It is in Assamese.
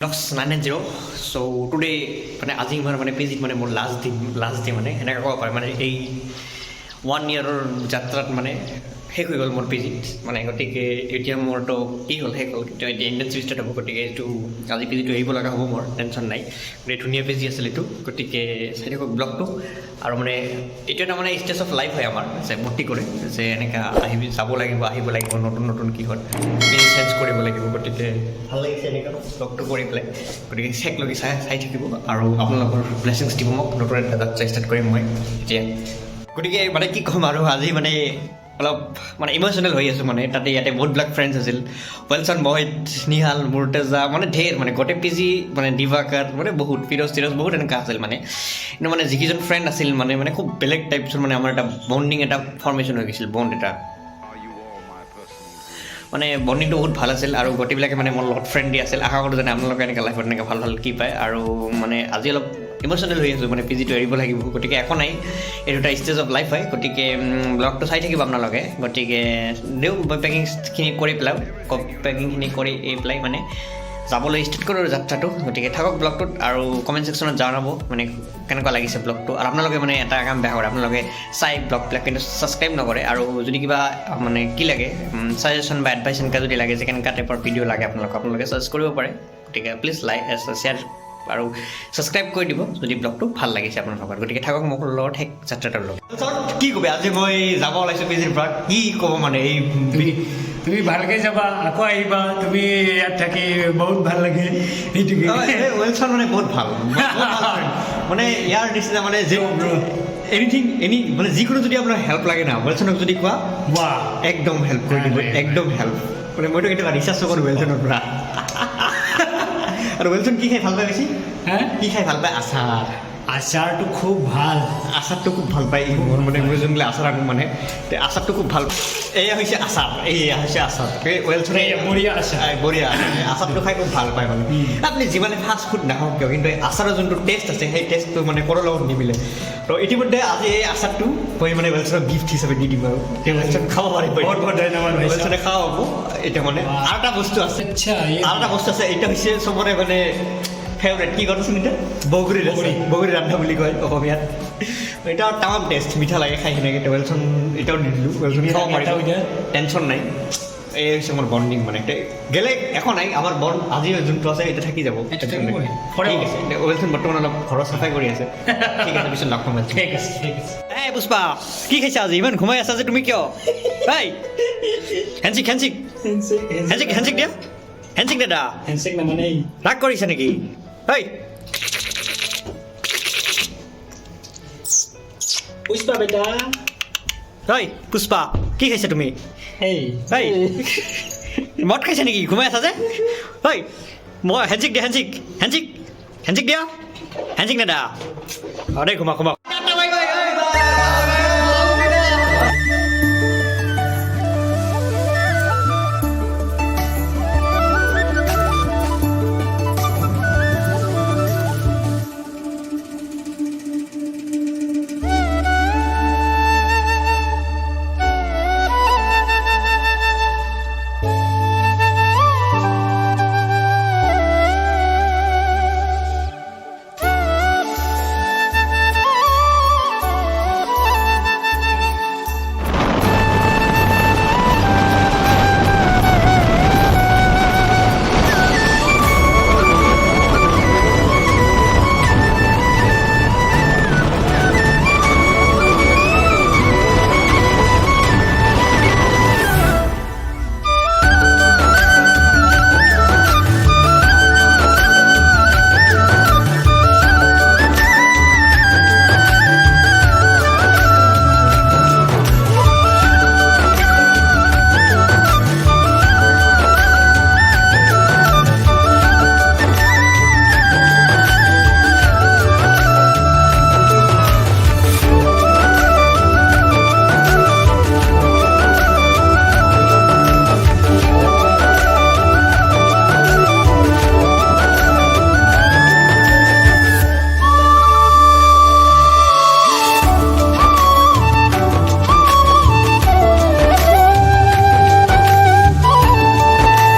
Vlogs 990. So today মানে আজি মানে পেজিত মানে মোৰ লাষ্ট ডে মানে এনেকৈ ক'ব পাৰে মানে এই 1 year যাত্ৰাত মানে শেষ হৈ গ'ল মোৰ পেজিত মানে গতিকে এতিয়া মোৰতো কি হ'ল শেষ হ'ল কিন্তু এতিয়া ইণ্ডাষ্ট্ৰি ষ্টাৰ্ট হ'ব গতিকে এইটো আজি পেজিটো এৰিব লগা হ'ব মোৰ টেনশ্যন নাই গতিকে ধুনীয়া পেজি আছিল এইটো গতিকে চাই থাকক ব্লগটো আৰু মানে এইটো এটা মানে ষ্টেজ অফ লাইফ হয় আমাৰ যে ভৰ্তি কৰে যে এনেকৈ যাব লাগিব আহিব লাগিব নতুন কি হ'ল পেজ চেঞ্জ কৰিব লাগিব গতিকে ভাল লাগিছে এনেকৈ ব্লগটো কৰি পেলাই গতিকে চেক লগি চাই থাকিব আৰু আপোনালোকৰ ব্লেছিংছ দিব মোক নতুন এটা যাত্ৰা ষ্টাৰ্ট কৰিম মই এতিয়া গতিকে মানে কি ক'ম আৰু আজি মানে অলপ মানে ইম'চনেল হৈ আছোঁ মানে তাতে ইয়াতে বহুতবিলাক ফ্ৰেণ্ডছ আছিল ৱেলছন মহিত নিহাল মুৰ্তেজা মানে ঢেৰ মানে গোটেই পি জি মানে দিৱাকাৰ মানে বহুত ফিৰজ বহুত এনেকুৱা আছিল মানে কিন্তু মানে যিকেইজন ফ্ৰেণ্ড আছিল মানে খুব বেলেগ টাইপছৰ মানে আমাৰ এটা বণ্ডিং এটা ফৰ্মেশ্যন হৈ গৈছিল বণ্ড এটা মানে বণ্ডিংটো বহুত ভাল আছিল আৰু গোটেইবিলাকে মানে মোৰ লগত ফ্ৰেণ্ডলি আছিল আশা কৰোঁ যেনে আপোনালোকে এনেকৈ লাইফত এনেকৈ ভাল কি পায় আৰু মানে আজি অলপ ইম'চনেল হৈ আছোঁ মানে পি জিটো এৰিব লাগিব গতিকে একো নাই এইটো এটা ষ্টেজ অফ লাইফ হয় গতিকে ব্লগটো চাই থাকিব আপোনালোকে গতিকে দিওঁ মই পেকিংখিনি কৰি পেলাওঁ পেকিংখিনি কৰি পেলাই মানে যাবলৈ ষ্টাৰ্ট কৰোঁ যাত্ৰাটো গতিকে থাকক ব্লগটোত আৰু কমেণ্ট ছেকশ্যনত জনাব মানে কেনেকুৱা লাগিছে ব্লগটো আৰু আপোনালোকে মানে এটা কাম বেয়া কৰে আপোনালোকে চাই ব্লগবিলাক কিন্তু ছাবস্ক্ৰাইব নকৰে আৰু যদি কিবা মানে কি লাগে ছাজেশ্যন বা এডভাইচ এনেকুৱা যদি লাগে যে কেনেকুৱা টাইপৰ ভিডিঅ' লাগে আপোনালোকে ছাৰ্চ কৰিব পাৰে গতিকে প্লিজ লাইক শ্বেয়াৰ আৰু ছাবস্ক্ৰাইব কৰি দিব যদি ব্লগটো ভাল লাগিছে আপোনালোকৰ গতিকে থাকক মোক লগত শেষ যাত্ৰাটোৰ লগত কি ক'বে আজি মই যাব ওলাইছোঁ পিজিৰ পৰা কি ক'ব মানে এই তুমি ভালকৈ যাবা আকৌ আহিবা তুমি ইয়াত থাকি বহুত ভাল লাগে সেইটোকে ৱেলছন মানে বহুত ভাল মানে ইয়াৰ নিচিনা মানে যে এনি মানে যিকোনো যদি আপোনাৰ হেল্প লাগে না ৱেলছনক যদি কোৱা বাহ একদম হেল্প কৰি দিব একদম হেল্প মানে মইতো কেতিয়াবা ৰিচাৰ্জ কৰোঁ ৱেলছনৰ পৰা আৰু ৱেলছন কি খাই ভাল পায় বেছি কি খাই ভাল পায় আচাৰ আচাৰটো খুব ভাল আচাৰটো খুব ভাল পায় মোৰ মানে মই যোনবিলাক আচাৰ আনো মানে আচাৰটো খুব ভাল এয়া হৈছে আচাৰ ৱেলছনে বঢ়িয়া আচাৰ বঢ়িয়া আচাৰটো খাই খুব ভাল পায় মানে আপুনি যিমানে ফাষ্ট ফুড নাখাওক কিয় কিন্তু আচাৰৰ যোনটো টেষ্ট আছে সেই টেষ্টটো মানে ক'ৰ লগত নিমিলে তো ইতিমধ্যে আজি এই আচাৰটো মই মানে ৱেলছনক গিফ্ট হিচাপে দি দিম আৰু তেওঁ ৱেলছন খাব পাৰিব বহুত ধন্যবাদ ৱেলছনে খাব হ'ব এতিয়া মানে আৰু এটা বস্তু আছে এইটো হৈছে চবৰে মানে ফেভৰেট কি কৰিছোঁ এতিয়া বগৰী ৰান্ধা বুলি কয় অসমীয়াত এটা তামাম টেষ্ট মিঠা লাগে খাই কিনে ৱেলছন এতিয়াও দি দিলোঁ ৱেলছন খাব পাৰিব টেনশ্যন নাই এই হৈছে মোৰ বণ্ডিং মানে গেলে একো নাই আমাৰ বণ্ড আজি যোনটো আছে এতিয়া থাকি যাব ঠিক আছে ৱেলছন বৰ্তমান অলপ ঘৰৰ চাফাই কৰি আছে ঠিক আছে পিছত লগ পাম ঠিক আছে এই পুষ্পা কি খাইছা আজি ইমান ঘুমাই আছা যে তুমি কিয় এই হেণ্ডচিক দিয়া হেণ্ডচিক দাদা ৰাগ কৰিছে নেকি এই পুষ্পা বেটা ঐ পুষ্পা কি খাইছা তুমি এই মদ খাইছা নেকি ঘুমাই আছা যে ঐ মই হেণ্ডচিক দিয়া হেণ্ডচিক দিয়া হেণ্ডচিক দাদা দে ঘুমা